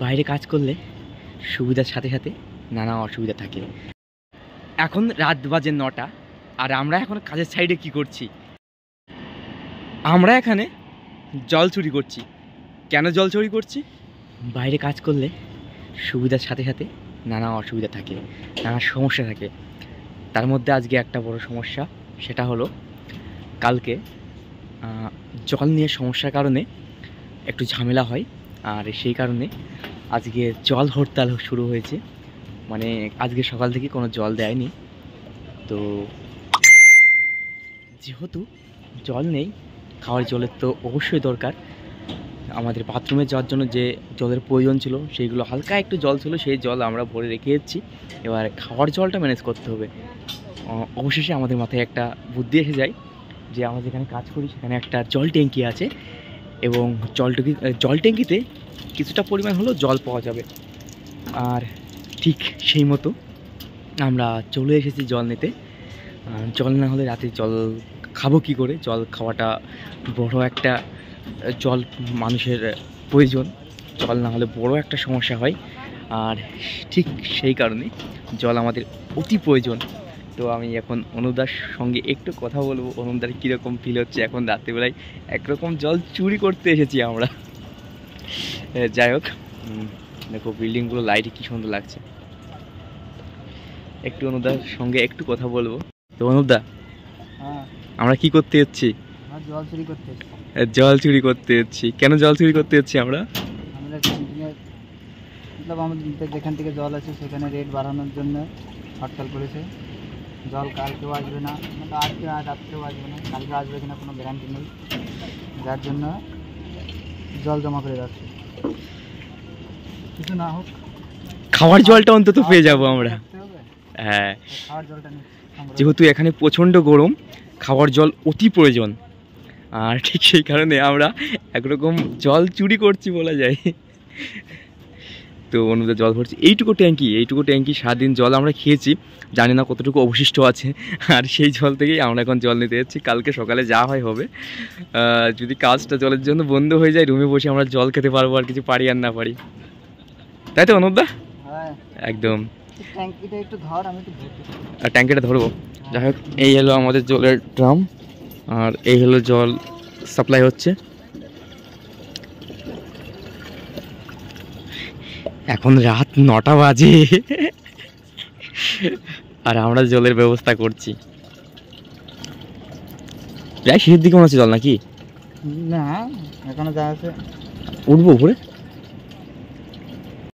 বাইরে কাজ করলে সুবিধার সাথে সাথে নানা অসুবিধা থাকে। এখন রাত বাজে 9টা, আর আমরা এখন কাজের সাইডে কি করছি? আমরা এখানে জল চুরি করছি। কেন জল চুরি করছি? বাইরে কাজ করলে সুবিধার সাথে সাথে নানা অসুবিধা থাকে, নানা সমস্যা থাকে। তার মধ্যে আজকে একটা বড় সমস্যা, সেটা হলো কালকে জল নিয়ে সমস্যার কারণে একটু ঝামেলা হয়, আর সেই কারণে আজকে জল হরতাল শুরু হয়েছে। মানে আজকে সকাল থেকে কোনো জল দেয়নি। তো যেহেতু জল নেই, খাওয়ার জলের তো অবশ্যই দরকার। আমাদের বাথরুমে যাওয়ার জন্য যে জলের প্রয়োজন ছিল, সেইগুলো হালকা একটু জল ছিল, সেই জল আমরা ভরে রেখে এসেছি। এবার খাওয়ার জলটা ম্যানেজ করতে হবে। অবশেষে আমাদের মাথায় একটা বুদ্ধি এসে যায় যে আমরা যেখানে কাজ করি সেখানে একটা জল ট্যাঙ্কি আছে, এবং জল ট্যাঙ্কিতে কিছুটা পরিমাণ হলেও জল পাওয়া যাবে। আর ঠিক সেই মতো আমরা চলে এসেছি জল নিতে। জল না হলে রাতে জল খাবো কী করে? জল খাওয়াটা বড় একটা জল মানুষের প্রয়োজন। জল না হলে বড় একটা সমস্যা হয়, আর ঠিক সেই কারণে জল আমাদের অতি প্রয়োজন। তো আমি এখন অনুদার সঙ্গে একটু কথা বলবো, অনুদার কীরকম ফিল হচ্ছে এখন রাত্রিবেলায় একরকম জল চুরি করতে এসেছি আমরা। যাই হোক, দেখো বিল্ডিংগুলো লাইটে কী সুন্দর লাগছে। একটু অনুদার সঙ্গে একটু কথা বলবো। তো অনুদা, আমরা কি করতে যাচ্ছি? জল চুরি করতে। জল চুরি করতে যাচ্ছি। কেন জল চুরি করতে যাচ্ছি আমরা? আমাদের যেখান থেকে জল আছে সেখানে রেট বাড়ানোর জন্য হরতাল করেছে। জল কালকেও আসবে না, আজকে আর রাত্রেও আসবে না, কালকে আসবে কিনা কোনো গ্যারান্টি নেই, যার জন্য জল জমা করে রাখছে। কিছু না হোক, খাওয়ার জলটা অন্তত পেয়ে যাবো আমরা। হ্যাঁ, খাওয়ার জলটা যেহেতু এখানে প্রচণ্ড গরম, খাওয়ার জল অতি প্রয়োজন। আর ঠিক সেই কারণে আমরা একরকম জল চুরি করছি বলা যায়। তো অনুদা জল ভরছি। এইটুকু ট্যাঙ্কি সারাদিন জল আমরা খেয়েছি, জানি না কতটুকু অবশিষ্ট আছে। আর সেই জল থেকেই আমরা এখন জল নিতে যাচ্ছি। কালকে সকালে যা হয় হবে। যদি কাজটা জলের জন্য বন্ধ হয়ে যায়, রুমে বসে আমরা জল খেতে পারবো, আর কিছু পারি আর না পারি। তাই তো অনুদা? হ্যাঁ একদম। ট্যাঙ্কিটা একটু ধর, আমি একটু ট্যাঙ্কিটা ধরবো। যাই হোক, এই হলো আমাদের জলের ড্রাম, আর এই হলো জল সাপ্লাই হচ্ছে। এখন রাত 9টা বাজে, আর আমরা জলের ব্যবস্থা করছি। প্রায় শেষের দিকে মনে হচ্ছে জল, নাকি? না, এখনো যা আছে। উঠবো উপরে?